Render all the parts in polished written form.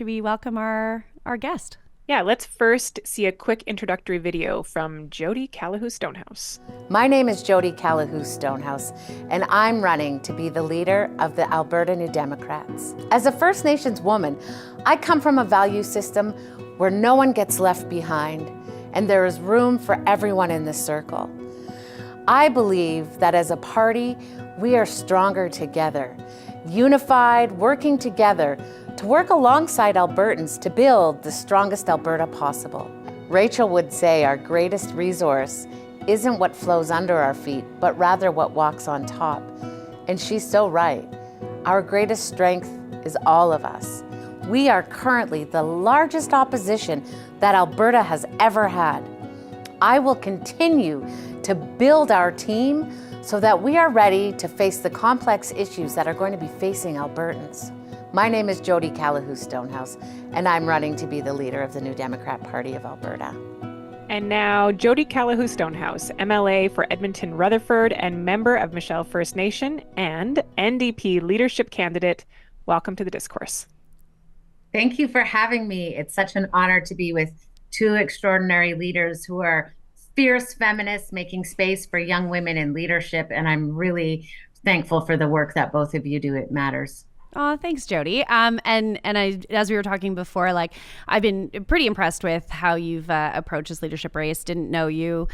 we welcome our guest? Yeah, let's first see a quick introductory video from Jodi Calahoo Stonehouse. My name is Jodi Calahoo Stonehouse, and I'm running to be the leader of the Alberta New Democrats. As a First Nations woman, I come from a value system where no one gets left behind, and there is room for everyone in the circle. I believe that as a party, we are stronger together, unified, working together to work alongside Albertans to build the strongest Alberta possible. Rachel would say our greatest resource isn't what flows under our feet, but rather what walks on top. And she's so right. Our greatest strength is all of us. We are currently the largest opposition that Alberta has ever had. I will continue to build our team so that we are ready to face the complex issues that are going to be facing Albertans. My name is Jodi Calahoo Stonehouse, and I'm running to be the leader of the New Democrat Party of Alberta. And now, Jodi Calahoo Stonehouse, MLA for Edmonton Rutherford and member of Michelle First Nation and NDP Leadership candidate. Welcome to the discourse. Thank you for having me. It's such an honor to be with two extraordinary leaders who are fierce feminists making space for young women in leadership, and I'm really thankful for the work that both of you do. It matters. Oh, thanks, Jodi. And I, as we were talking before, like I've been pretty impressed with how you've approached this leadership race. Didn't know you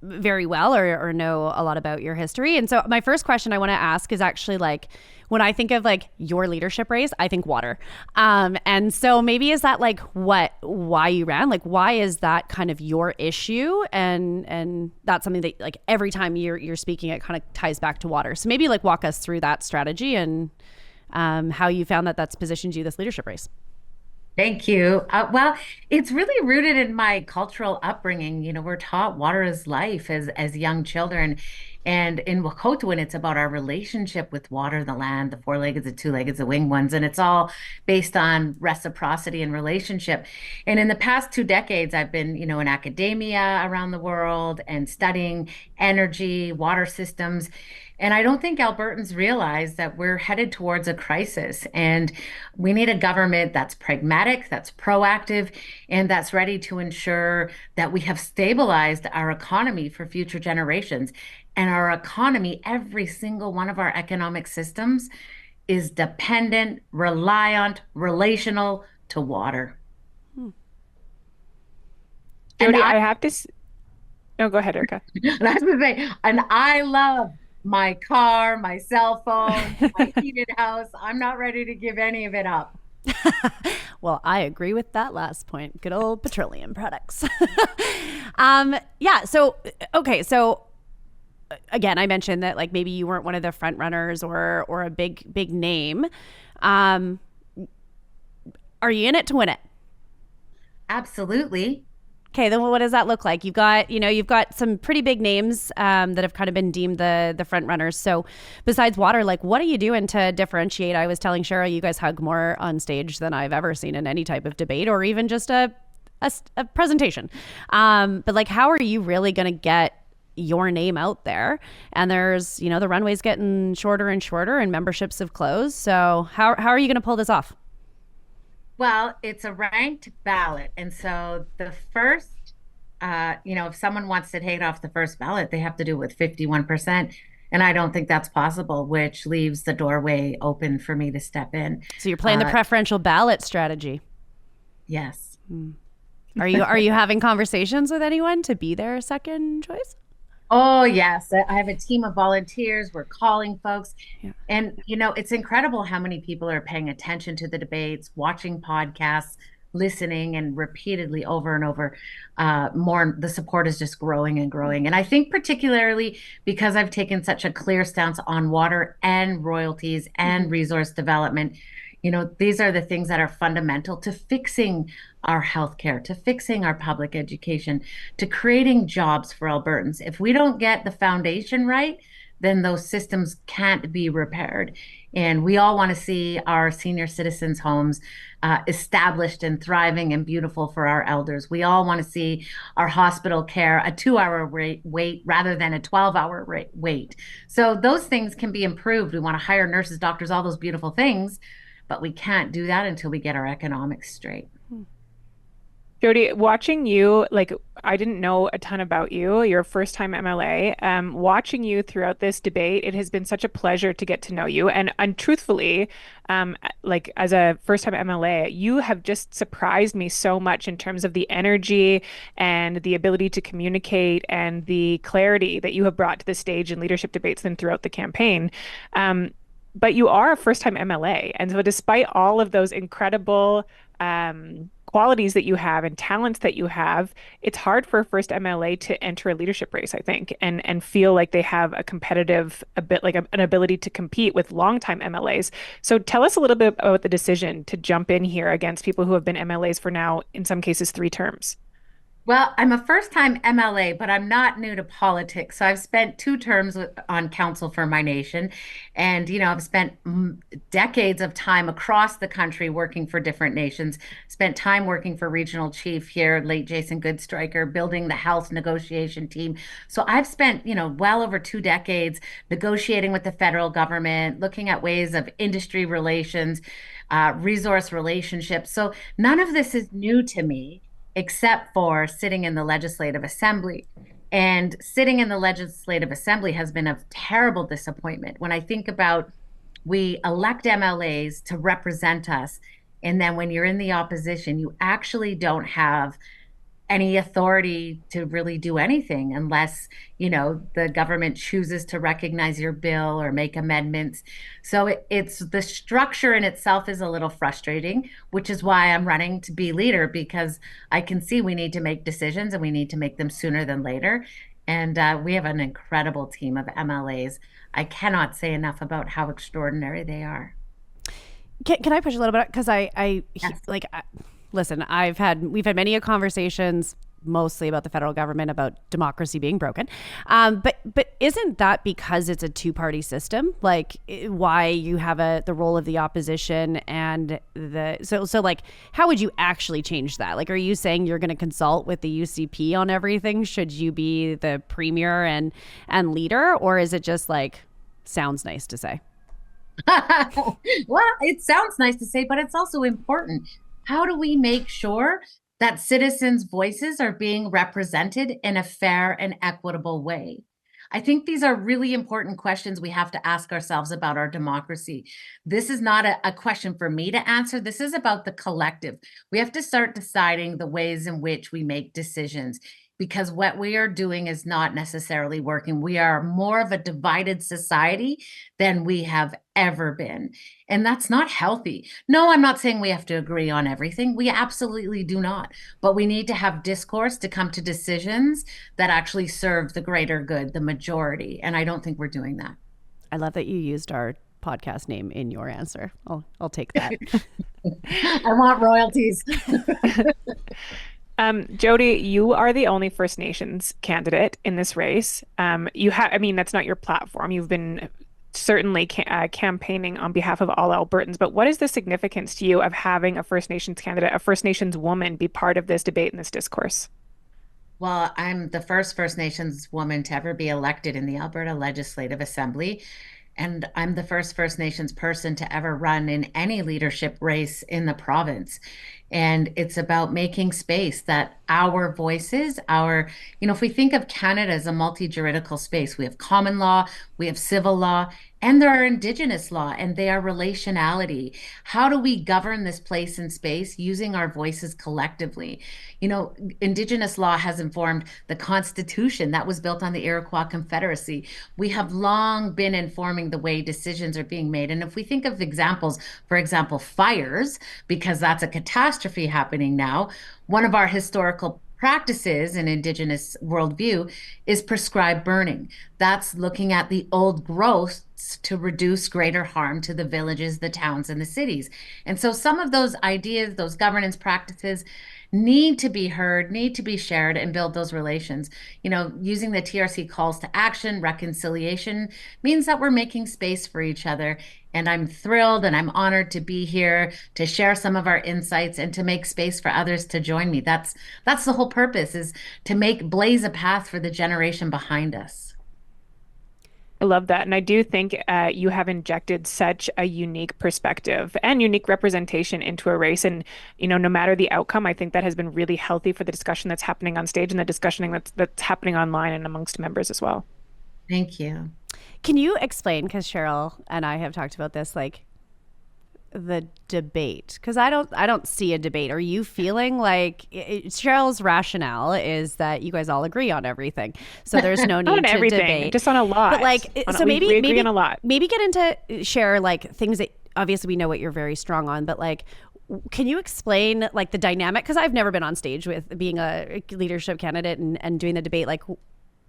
very well or know a lot about your history. And so my first question I want to ask is actually like, when I think of like your leadership race, I think water. And so maybe is that like why you ran? Like, why is that kind of your issue? And that's something that like every time you're speaking, it kind of ties back to water. So maybe like walk us through that strategy and how you found that that's positioned you this leadership race. Thank you. Well, it's really rooted in my cultural upbringing. You know, we're taught water is life as young children. And in Wahkohtowin, it's about our relationship with water, the land, the four-legged, the two-legged, the winged ones. And it's all based on reciprocity and relationship. And in the past 2 decades, I've been, in academia around the world and studying energy, water systems. And I don't think Albertans realize that we're headed towards a crisis and we need a government that's pragmatic, that's proactive, and that's ready to ensure that we have stabilized our economy for future generations. And our economy, every single one of our economic systems is dependent, reliant, relational to water. Jodi, I have to. No, go ahead, Erika. And I was going to say, and I love my car, my cell phone, my heated house. I'm not ready to give any of it up. Well, I agree with that last point. Good old petroleum products. Yeah. So, okay. So again, I mentioned that like maybe you weren't one of the front runners or a big name. Are you in it to win it? Absolutely. Okay, then what does that look like? You've got some pretty big names that have kind of been deemed the front runners. So besides water, like what are you doing to differentiate? I was telling Cheryl, you guys hug more on stage than I've ever seen in any type of debate or even just a presentation. But like, how are you really going to get your name out there? And there's, the runway's getting shorter and shorter and memberships have closed. So how are you going to pull this off? Well, it's a ranked ballot. And so the first, if someone wants to take it off the first ballot, they have to do it with 51%. And I don't think that's possible, which leaves the doorway open for me to step in. So you're playing the preferential ballot strategy. Yes. Are you having conversations with anyone to be their second choice? Oh, yes. I have a team of volunteers. We're calling folks. Yeah. And, it's incredible how many people are paying attention to the debates, watching podcasts, listening, and repeatedly over and over. The support is just growing and growing. And I think particularly because I've taken such a clear stance on water and royalties and resource development, these are the things that are fundamental to fixing our healthcare, to fixing our public education, to creating jobs for Albertans. If we don't get the foundation right, then those systems can't be repaired. And we all want to see our senior citizens' homes established and thriving and beautiful for our elders. We all want to see our hospital care a 2-hour wait rather than a 12-hour wait. So those things can be improved. We want to hire nurses, doctors, all those beautiful things. but we can't do that until we get our economics straight. Jodi, watching you, like I didn't know a ton about you. You're a first-time MLA. Watching you throughout this debate, it has been such a pleasure to get to know you. And truthfully, like as a first-time MLA, you have just surprised me so much in terms of the energy and the ability to communicate and the clarity that you have brought to the stage in leadership debates and throughout the campaign. But you are a first-time MLA, and so despite all of those incredible qualities that you have and talents that you have, it's hard for a first MLA to enter a leadership race, I think, and feel like they have a competitive, a bit like an ability to compete with longtime MLAs. So tell us a little bit about the decision to jump in here against people who have been MLAs for now, in some cases, 3 terms. Well, I'm a first-time MLA, but I'm not new to politics. So I've spent 2 terms on council for my nation. And, I've spent decades of time across the country working for different nations, spent time working for regional chief here, late Jason Goodstriker, building the health negotiation team. So I've spent, well over 2 decades negotiating with the federal government, looking at ways of industry relations, resource relationships. So none of this is new to me, except for sitting in the Legislative Assembly. And sitting in the Legislative Assembly has been a terrible disappointment. When I think about, we elect MLAs to represent us, and then when you're in the opposition, you actually don't have any authority to really do anything unless, the government chooses to recognize your bill or make amendments. So it's the structure in itself is a little frustrating, which is why I'm running to be leader, because I can see we need to make decisions and we need to make them sooner than later. And we have an incredible team of MLAs. I cannot say enough about how extraordinary they are. Can I push a little bit? Because Yes. listen, we've had many conversations, mostly about the federal government, about democracy being broken. But isn't that because it's a two-party system? Like, why you have the role of the opposition and so like, how would you actually change that? Like, are you saying you're going to consult with the UCP on everything? Should you be the premier and leader, or is it just like sounds nice to say? Well, it sounds nice to say, but it's also important. How do we make sure that citizens' voices are being represented in a fair and equitable way? I think these are really important questions we have to ask ourselves about our democracy. This is not a question for me to answer. This is about the collective. We have to start deciding the ways in which we make decisions, because what we are doing is not necessarily working. We are more of a divided society than we have ever been. And that's not healthy. No, I'm not saying we have to agree on everything. We absolutely do not. But we need to have discourse to come to decisions that actually serve the greater good, the majority. And I don't think we're doing that. I love that you used our podcast name in your answer. I'll take that. I want royalties. Jodi, you are the only First Nations candidate in this race. I mean, that's not your platform. You've been certainly campaigning on behalf of all Albertans, but what is the significance to you of having a First Nations candidate, a First Nations woman, be part of this debate and this discourse? Well, I'm the first First Nations woman to ever be elected in the Alberta Legislative Assembly. And I'm the first Nations person to ever run in any leadership race in the province. And it's about making space that our voices, if we think of Canada as a multi-juridical space, we have common law, we have civil law, and there are Indigenous law, and they are relationality. How do we govern this place and space using our voices collectively? Indigenous law has informed the Constitution that was built on the Iroquois Confederacy. We have long been informing the way decisions are being made. And if we think of examples, for example, fires, because that's a catastrophe happening now, one of our historical practices in Indigenous worldview is prescribed burning. That's looking at the old growths to reduce greater harm to the villages, the towns, and the cities. And so some of those ideas, those governance practices, need to be heard, need to be shared, and build those relations. Using the TRC calls to action, reconciliation, means that we're making space for each other. And I'm thrilled and I'm honored to be here to share some of our insights and to make space for others to join me. That's the whole purpose, is to blaze a path for the generation behind us. I love that. And I do think you have injected such a unique perspective and unique representation into a race. And, no matter the outcome, I think that has been really healthy for the discussion that's happening on stage and the discussion that's happening online and amongst members as well. Thank you. Can you explain, because Cheryl and I have talked about this, like the debate, because I don't see a debate. Are you feeling like Cheryl's rationale is that you guys all agree on everything, so there's no need to debate, just on a lot. But like, so we agree on a lot. Maybe get into share like things that obviously we know what you're very strong on, but like, can you explain like the dynamic? Because I've never been on stage with being a leadership candidate and doing the debate. Like,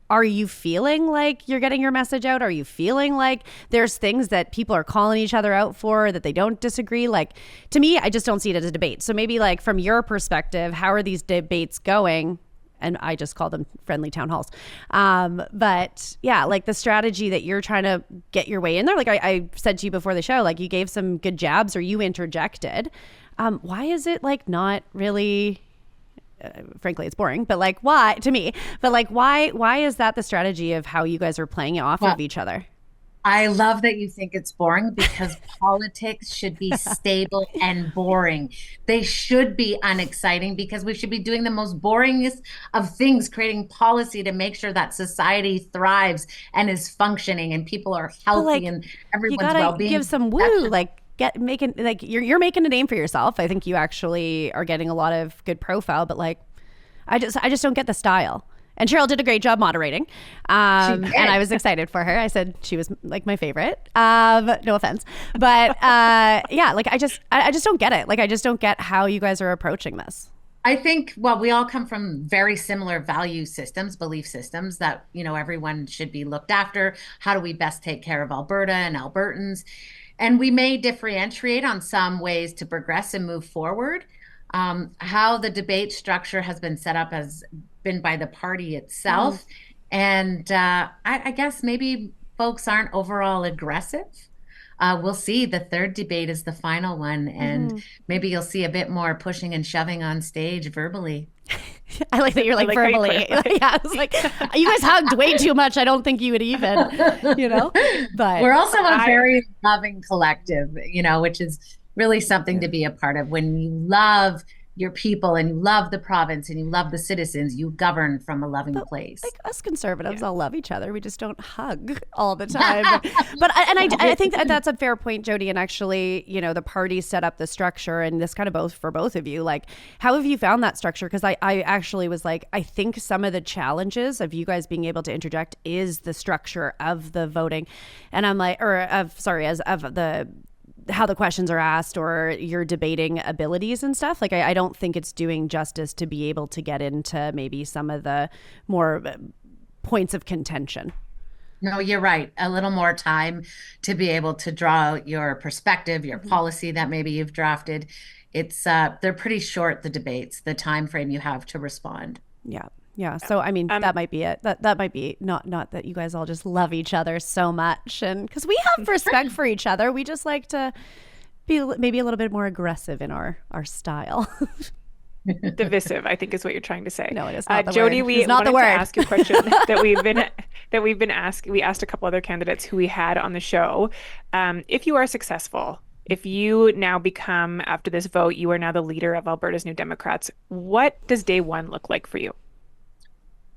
are you feeling like you're getting your message out? Are you feeling like there's things that people are calling each other out for, that they don't disagree? Like, to me, I just don't see it as a debate. So maybe like from your perspective, how are these debates going? And I just call them friendly town halls. But yeah, like the strategy that you're trying to get your way in there. Like I said to you before the show, like you gave some good jabs or you interjected. Why is it like not really... frankly, it's boring, but like why to me, but like why is that the strategy of how you guys are playing off of each other? I love that you think it's boring, because politics should be stable and boring. They should be unexciting, because we should be doing the most boringest of things, creating policy to make sure that society thrives and is functioning and people are healthy and everyone's well-being. Give some woo, like making like you're making a name for yourself. I think you actually are getting a lot of good profile, but like I just don't get the style. And Cheryl did a great job moderating, and I was excited for her. I said she was like my favorite. No offense, but yeah, like I just don't get it. Like I just don't get how you guys are approaching this. I think, well, we all come from very similar value systems, belief systems that, everyone should be looked after. How do we best take care of Alberta and Albertans? And we may differentiate on some ways to progress and move forward. How the debate structure has been set up has been by the party itself. And I guess maybe folks aren't overall aggressive. We'll see. The third debate is the final one. And maybe you'll see a bit more pushing and shoving on stage verbally. I like that you're like verbally. Yeah, I was like, you guys hugged way too much. I don't think you would even, But we're also a very loving collective, which is really something to be a part of. When you love your people and you love the province and you love the citizens, you govern from a loving place. Like us conservatives all love each other. We just don't hug all the time. I think that's a fair point, Jodi. And actually, the party set up the structure, and this kind of both for both of you. Like, how have you found that structure? Because I actually was like, I think some of the challenges of you guys being able to interject is the structure of the voting. And I'm like, how the questions are asked or your debating abilities and stuff. Like, I don't think it's doing justice to be able to get into maybe some of the more points of contention. No, you're right. A little more time to be able to draw out your perspective, your policy that maybe you've drafted. It's they're pretty short, the debates, the time frame you have to respond. Yeah. Yeah. So, I mean, that might be it. That might be not that you guys all just love each other so much. And because we have respect for each other, we just like to be maybe a little bit more aggressive in our style. Divisive, I think, is what you're trying to say. No, it is not the Jodi, word. we not wanted the word. to ask you a question that we've been asked. We asked a couple other candidates who we had on the show. If you are successful, if you now become, after this vote, you are now the leader of Alberta's New Democrats, what does day one look like for you?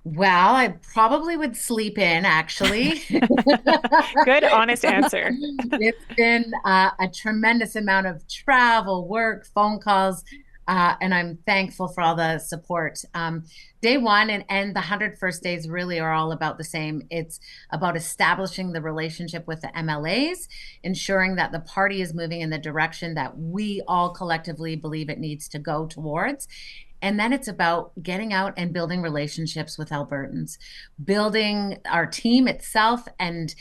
Well, I probably would sleep in, actually. Good, honest answer. It's been a tremendous amount of travel, work, phone calls, and I'm thankful for all the support. Day one and the 100 first days really are all about the same. It's about establishing the relationship with the MLAs, ensuring that the party is moving in the direction that we all collectively believe it needs to go towards. And then it's about getting out and building relationships with Albertans, building our team itself and,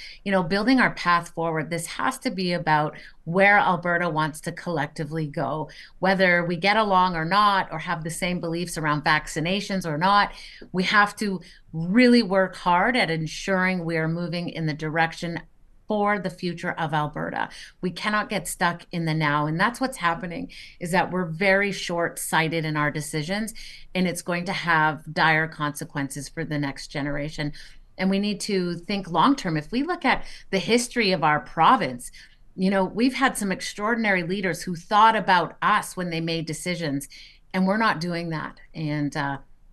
building our path forward. This has to be about where Alberta wants to collectively go, whether we get along or not, or have the same beliefs around vaccinations or not. We have to really work hard at ensuring we are moving in the direction for the future of Alberta. We cannot get stuck in the now. And that's what's happening, is that we're very short-sighted in our decisions, and it's going to have dire consequences for the next generation. and we need to think long term. If we look at the history of our province, we've had some extraordinary leaders who thought about us when they made decisions, and we're not doing that. And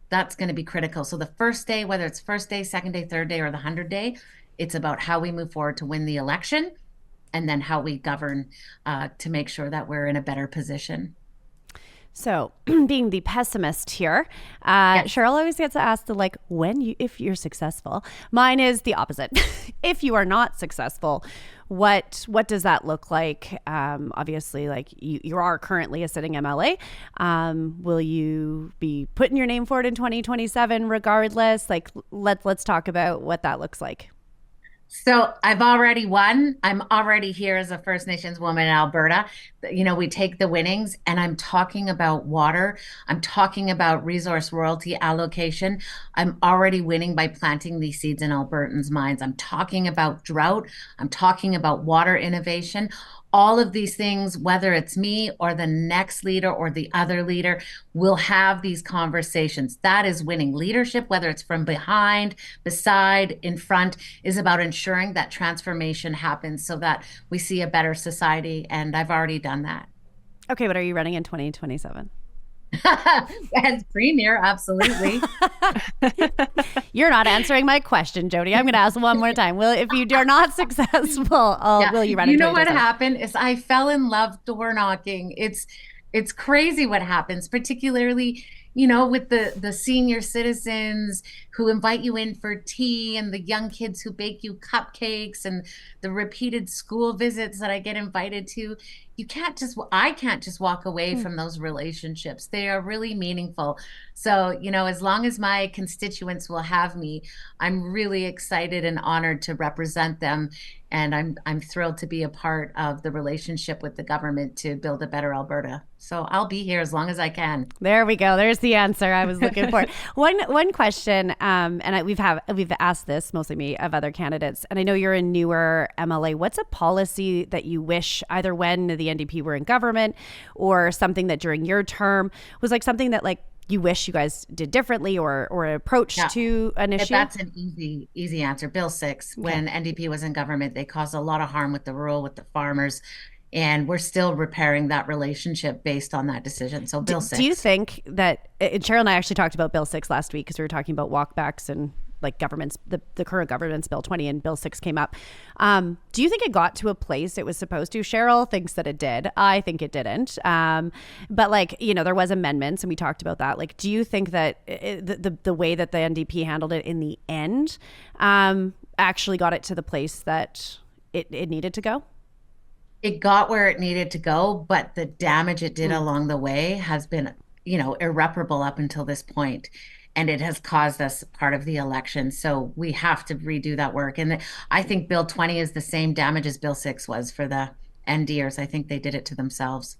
that's going to be critical. So the first day, whether it's first day, second day, third day, or the 100-day, it's about how we move forward to win the election, and then how we govern to make sure that we're in a better position. So, being the pessimist here, Yes. Cheryl always gets asked if you're successful. Mine is the opposite. If you are not successful, what does that look like? Obviously, like you are currently a sitting MLA. Will you be putting your name forward in 2027 regardless? Like, let's talk about what that looks like. So I've already won. I'm already here as a First Nations woman in Alberta. We take the winnings, and I'm talking about water. I'm talking about resource royalty allocation. I'm already winning by planting these seeds in Albertans' minds. I'm talking about drought. I'm talking about water innovation. All of these things, whether it's me or the next leader or the other leader, will have these conversations. That is winning. Leadership, whether it's from behind, beside, in front, is about ensuring that transformation happens so that we see a better society. And I've already done that. Okay, but are you running in 2027? As premier, absolutely. You're not answering my question, Jodi. I'm going to ask one more time. If you are not successful, will you run in 2027? You know what happened is I fell in love door knocking. It's crazy what happens, particularly, with the senior citizens who invite you in for tea, and the young kids who bake you cupcakes, and the repeated school visits that I get invited to. I can't just walk away from those relationships. They are really meaningful. So, as long as my constituents will have me, I'm really excited and honored to represent them. And I'm thrilled to be a part of the relationship with the government to build a better Alberta. So I'll be here as long as I can. There we go. There's the answer I was looking for. One question, we've asked this, mostly me, of other candidates, and I know you're a newer MLA. What's a policy that you wish, either when the NDP were in government or something that during your term was like something that like you wish you guys did differently or approach to an issue? That's an easy answer. Bill 6, when NDP was in government, they caused a lot of harm with the farmers. And we're still repairing that relationship based on that decision. So Bill 6. Do you think that, Cheryl and I actually talked about Bill 6 last week because we were talking about walkbacks and like governments, the current government's Bill 20 and Bill 6 came up. Do you think it got to a place it was supposed to? Cheryl thinks that it did. I think it didn't. But like, there was amendments and we talked about that. Like, do you think that the way that the NDP handled it in the end actually got it to the place that it needed to go? It got where it needed to go, but the damage it did along the way has been, irreparable up until this point. And it has caused us part of the election. So we have to redo that work. And I think Bill 20 is the same damage as Bill 6 was for the NDers. I think they did it to themselves.